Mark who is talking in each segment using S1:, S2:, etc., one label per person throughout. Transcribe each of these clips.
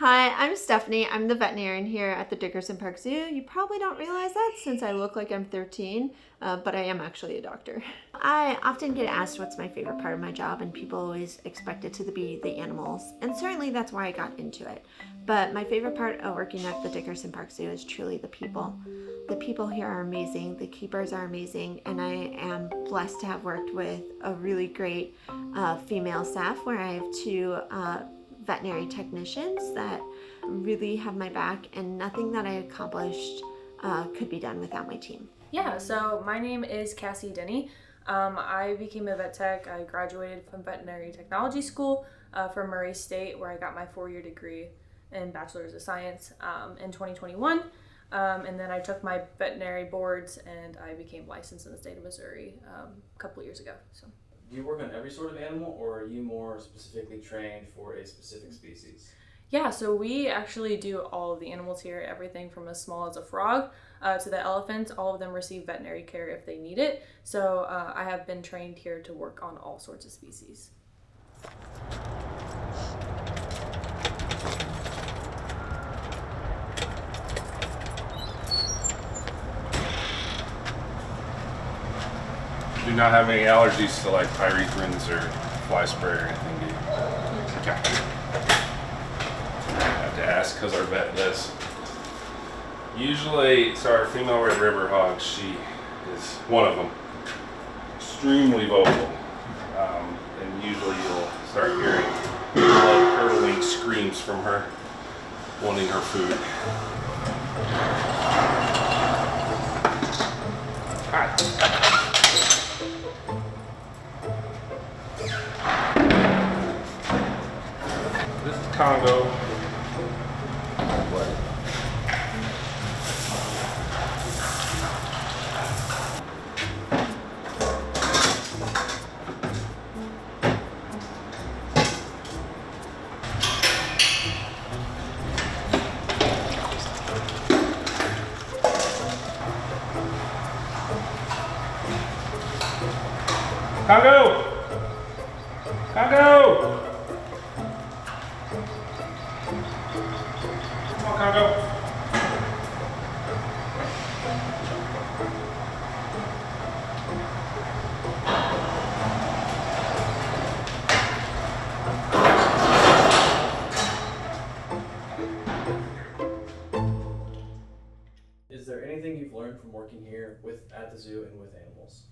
S1: Hi, I'm Stephanie. I'm the veterinarian here at the Dickerson Park Zoo. You probably don't realize that since I look like I'm 13, but I am actually a doctor. I often get asked what's my favorite part of my job, and people always expect it to be the animals, and certainly that's why I got into it. But my favorite part of working at the Dickerson Park Zoo is truly the people. The people here are amazing, the keepers are amazing, and I am blessed to have worked with a really great female staff where I have two veterinary technicians that really have my back, and nothing that I accomplished could be done without my team.
S2: Yeah, so my name is Cassie Denny. I became a vet tech. I graduated from veterinary technology school from Murray State, where I got my 4-year degree in Bachelor's of Science in 2021. And then I took my veterinary boards and I became licensed in the state of Missouri a couple of years ago. So.
S3: Do you work on every sort of animal, or are you more specifically trained for a specific species?
S2: Yeah, so we actually do all of the animals here, everything from as small as a frog to the elephants. All of them receive veterinary care if they need it. So I have been trained here to work on all sorts of species.
S4: Do not have any allergies to like pyrethrins or fly spray or anything, do you? Okay. I have to ask because our vet does. Usually it's our female red river hog. She is one of them. Extremely vocal. And usually you'll start hearing blood curdling screams from her wanting her food. Hi. This is Congo. Congo! Congo! Come on, Congo.
S3: Is there anything you've learned from working here at the zoo and with animals?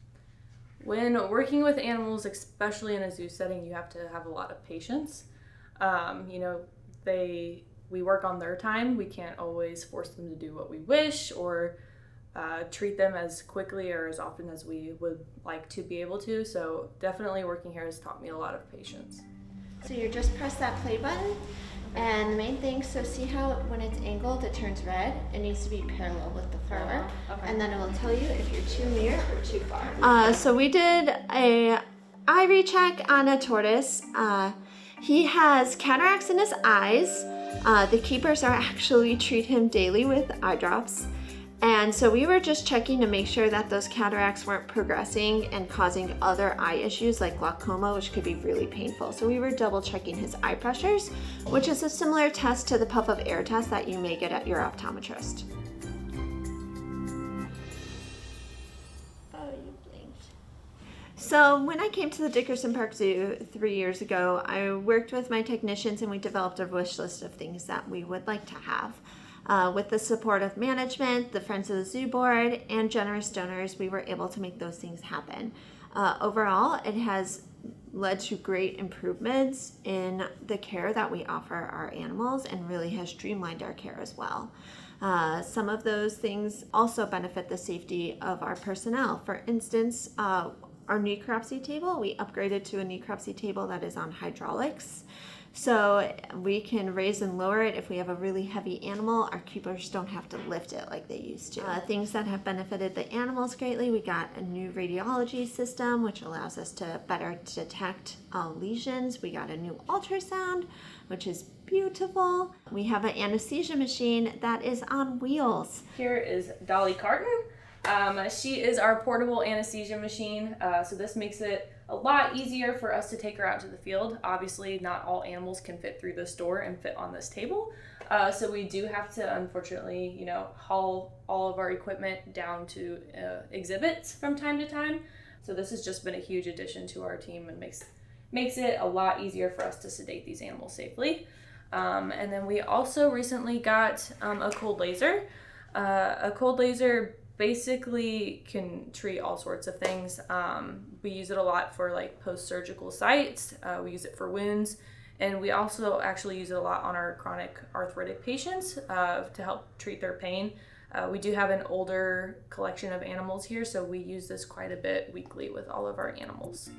S2: When working with animals, especially in a zoo setting, you have to have a lot of patience. We work on their time. We can't always force them to do what we wish or treat them as quickly or as often as we would like to be able to. So definitely working here has taught me a lot of patience.
S1: So you just press that play button, and the main thing, so see how when it's angled it turns red? It needs to be parallel with the floor. Okay. And then it will tell you if you're too near or too far. So we did a eye recheck on a tortoise. He has cataracts in his eyes. The keepers are actually treat him daily with eye drops. And so we were just checking to make sure that those cataracts weren't progressing and causing other eye issues like glaucoma, which could be really painful. So we were double checking his eye pressures, which is a similar test to the puff of air test that you may get at your optometrist. Oh, you blinked. So when I came to the Dickerson Park Zoo 3 years ago, I worked with my technicians and we developed a wish list of things that we would like to have. With the support of management, the Friends of the Zoo Board, and generous donors, we were able to make those things happen. Overall, it has led to great improvements in the care that we offer our animals and really has streamlined our care as well. Some of those things also benefit the safety of our personnel. For instance, our necropsy table, we upgraded to a necropsy table that is on hydraulics. So we can raise and lower it if we have a really heavy animal. Our keepers don't have to lift it like they used to. Things that have benefited the animals greatly, we got a new radiology system which allows us to better detect lesions. We got a new ultrasound, which is beautiful. We have an anesthesia machine that is on wheels.
S2: Here is Dolly Carton. She is our portable anesthesia machine, so this makes it a lot easier for us to take her out to the field. Obviously, not all animals can fit through this door and fit on this table. So we do have to, unfortunately, you know, haul all of our equipment down to exhibits from time to time. So this has just been a huge addition to our team and makes it a lot easier for us to sedate these animals safely. And then we also recently got a cold laser. A cold laser basically can treat all sorts of things. We use it a lot for like post-surgical sites. We use it for wounds. And we also actually use it a lot on our chronic arthritic patients to help treat their pain. We do have an older collection of animals here, so we use this quite a bit weekly with all of our animals.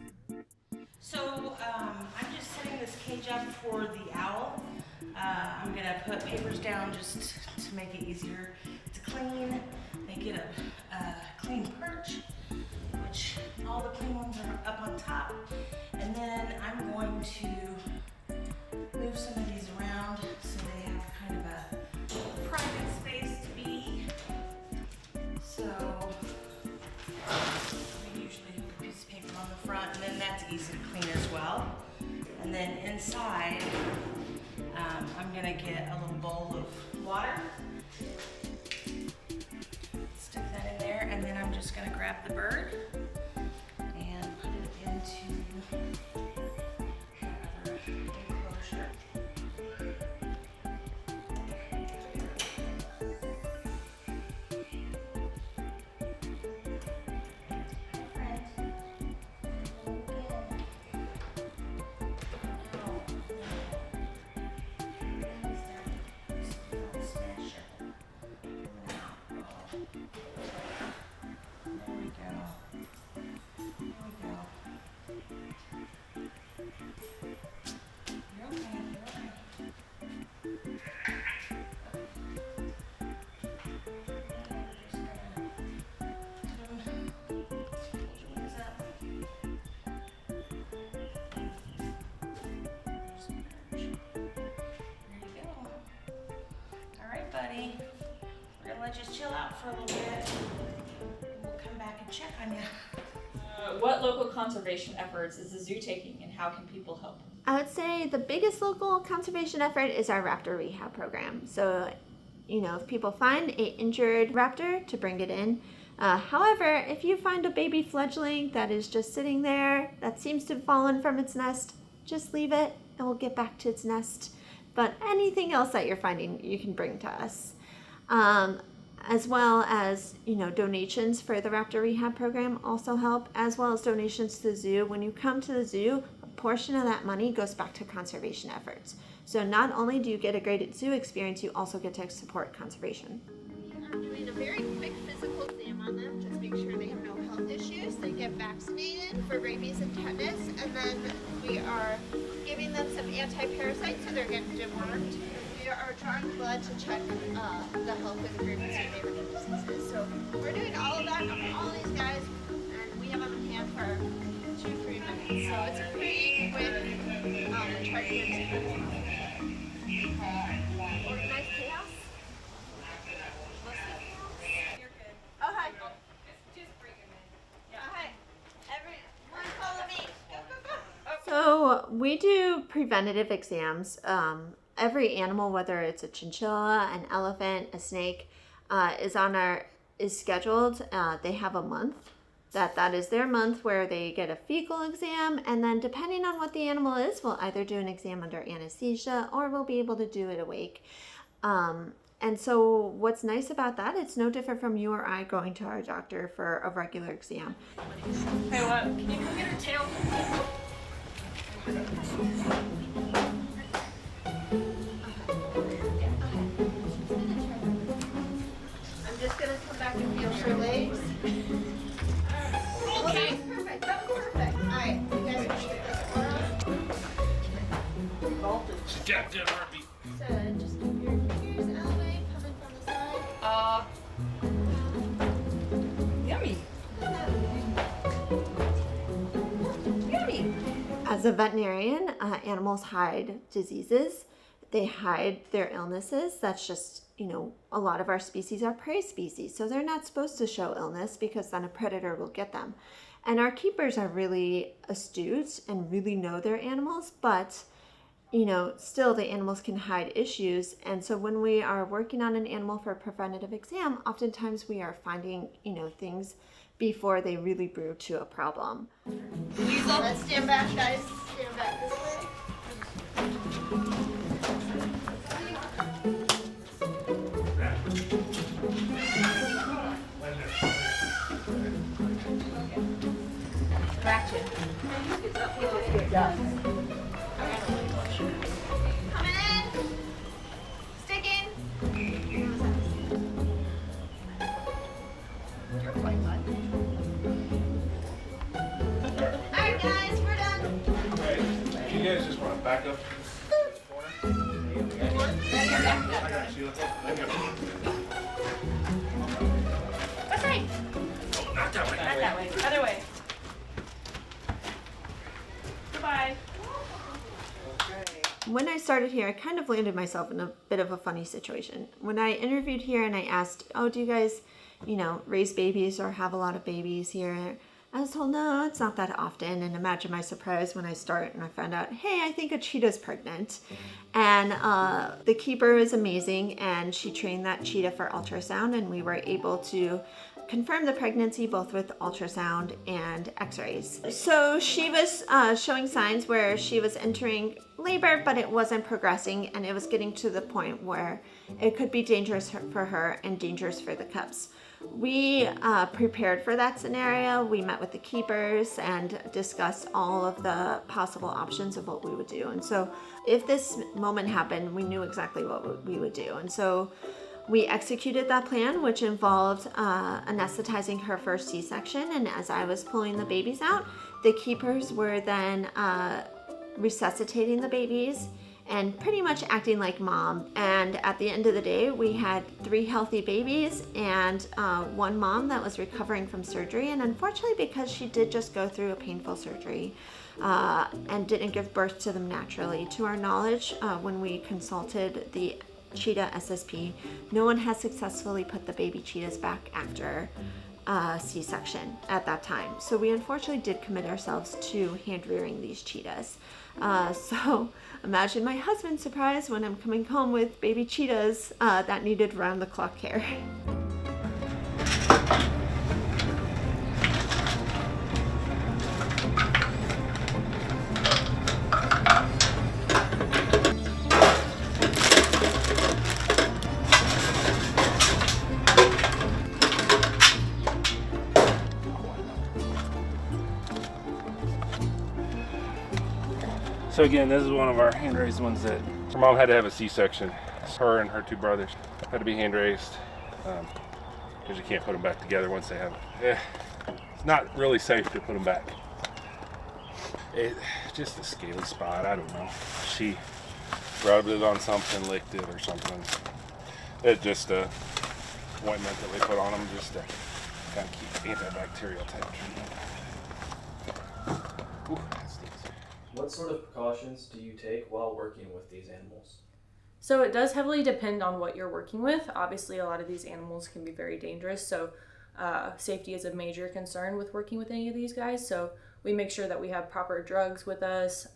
S5: So I'm just setting this cage up for the owl. I'm gonna put papers down just to make it easier to clean. Make it a clean perch, which all the clean ones are up on top. And then I'm going to move some of these around so they have kind of a private space to be. So we usually hook a piece of paper on the front, and then that's easy to clean as well. And then inside, I'm gonna get a little bowl of water. Stick that in there, and then I'm just gonna grab the bird and put it into another enclosure. Buddy, we're gonna let you chill out for a little bit. We'll come back and check on you.
S6: What local conservation efforts is the zoo taking, and how can people help?
S1: I would say the biggest local conservation effort is our raptor rehab program. So, you know, if people find an injured raptor, to bring it in. However, if you find a baby fledgling that is just sitting there, that seems to have fallen from its nest, just leave it and we'll get back to its nest. But anything else that you're finding, you can bring to us. As well as, you know, donations for the raptor rehab program also help, as well as donations to the zoo. When you come to the zoo, a portion of that money goes back to conservation efforts. So not only do you get a great zoo experience, you also get to support conservation.
S7: I'm doing a very quick physical exam on them, just make sure they have no health issues. They get vaccinated for rabies and tetanus, and then we are giving them some anti-parasites so they're getting dewormed. We are drawing blood to check the health of the rabies and neighborhood diseases. So we're doing all of that on all these guys, and we have them in hand for 2-3 minutes. So it's a pretty quick try to get organized chaos.
S1: So we do preventative exams. Every animal, whether it's a chinchilla, an elephant, a snake, is scheduled. They have a month. That is their month where they get a fecal exam, and then depending on what the animal is, we'll either do an exam under anesthesia or we'll be able to do it awake. And so what's nice about that, it's no different from you or I going to our doctor for a regular exam.
S2: Hey, what? Can you go get her tail?
S7: I'm just gonna come back and feel her legs. Okay, perfect. That was perfect. All right, you guys want to get this around? So just keep your fingers out way, coming from the side.
S6: Yummy. Yummy.
S1: As a veterinarian, animals hide diseases. They hide their illnesses. That's just, you know, a lot of our species are prey species. So they're not supposed to show illness because then a predator will get them. And our keepers are really astute and really know their animals, but still the animals can hide issues. And so when we are working on an animal for a preventative exam, oftentimes we are finding, things before they really brew to a problem.
S7: Let's stand back, guys. Stand back this way.
S5: Traction.
S7: Coming in. Sticking. Alright guys, we're done.
S4: You guys just want to back up to this corner? I got Sheila. I got
S5: That's right.
S4: not that way.
S5: Not that way. Other way. Goodbye.
S1: When I started here, I kind of landed myself in a bit of a funny situation. When I interviewed here and I asked, do you guys, raise babies or have a lot of babies here? I was told, no, it's not that often. And imagine my surprise when I start and I found out, hey, I think a cheetah's pregnant. And the keeper is amazing, and she trained that cheetah for ultrasound, and we were able to confirm the pregnancy both with ultrasound and x-rays. So she was showing signs where she was entering labor, but it wasn't progressing, and it was getting to the point where it could be dangerous for her and dangerous for the cubs. We prepared for that scenario. We met with the keepers and discussed all of the possible options of what we would do. And so if this moment happened, we knew exactly what we would do. And so we executed that plan, which involved anesthetizing her for C-section. And as I was pulling the babies out, the keepers were then resuscitating the babies and pretty much acting like mom. And at the end of the day, we had 3 healthy babies and 1 mom that was recovering from surgery. And unfortunately, because she did just go through a painful surgery and didn't give birth to them naturally, to our knowledge, when we consulted the cheetah SSP, no one has successfully put the baby cheetahs back after C-section at that time. So we unfortunately did commit ourselves to hand rearing these cheetahs. So imagine my husband's surprise when I'm coming home with baby cheetahs that needed round the clock care.
S4: So again, this is one of our hand-raised ones that her mom had to have a C-section. Her and her 2 brothers had to be hand-raised because you can't put them back together once they have it. It's not really safe to put them back. Just a scaly spot, I don't know. She rubbed it on something, licked it or something. It's just a ointment that they put on them just to kind of keep antibacterial type treatment. Ooh, that stinks.
S3: What sort of precautions do you take while working with these animals?
S2: So it does heavily depend on what you're working with. Obviously, a lot of these animals can be very dangerous, so safety is a major concern with working with any of these guys. So we make sure that we have proper drugs with us,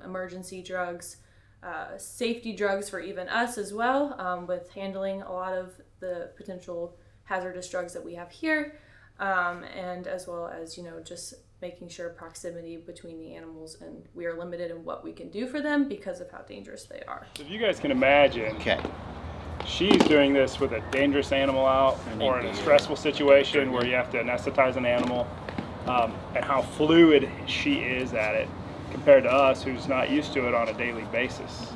S2: emergency drugs, safety drugs for even us as well, with handling a lot of the potential hazardous drugs that we have here, and as well as, just making sure proximity between the animals, and we are limited in what we can do for them because of how dangerous they are.
S8: If you guys can imagine, she's doing this with a dangerous animal out or in a stressful situation where you have to anesthetize an animal, and how fluid she is at it compared to us who's not used to it on a daily basis.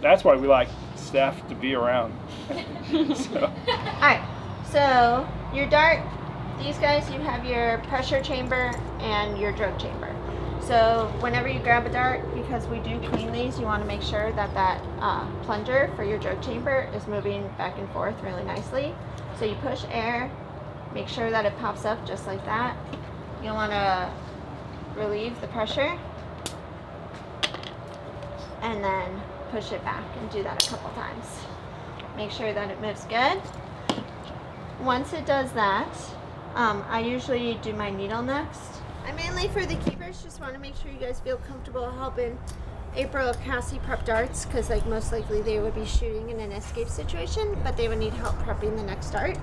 S8: That's why we like staff to be around.
S7: Alright, so your dart, these guys, you have your pressure chamber and your drug chamber. So whenever you grab a dart, because we do clean these, you want to make sure that that plunger for your drug chamber is moving back and forth really nicely. So you push air, make sure that it pops up just like that. You'll want to relieve the pressure and then push it back and do that a couple times. Make sure that it moves good. Once it does that,
S1: I usually do my needle next.
S7: I mainly for the keepers just want to make sure you guys feel comfortable helping April or Cassie prep darts, because like most likely they would be shooting in an escape situation, but they would need help prepping the next dart.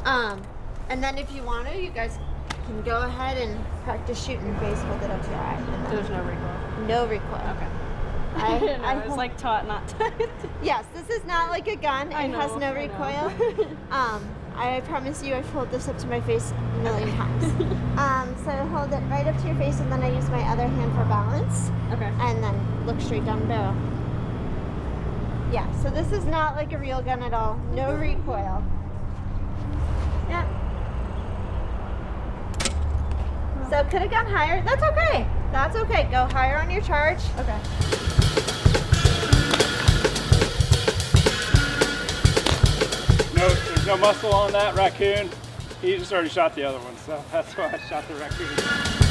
S7: And then if you want to, you guys can go ahead and practice shooting face with it up to your eye.
S9: There's no recoil.
S7: No recoil.
S9: Okay.
S7: I
S9: was like taught not to.
S7: Yes, this is not like a gun. It has no
S9: I know.
S7: recoil. I promise you, I've held this up to my face a million times. So hold it right up to your face, and then I use my other hand for balance.
S9: Okay.
S7: And then look straight down the barrel. Yeah, so this is not like a real gun at all. No recoil. Yeah. So could have gone higher. That's okay. That's okay. Go higher on your charge.
S9: Okay.
S8: No, there's no muscle on that raccoon. He just already shot the other one, so that's why I shot the raccoon.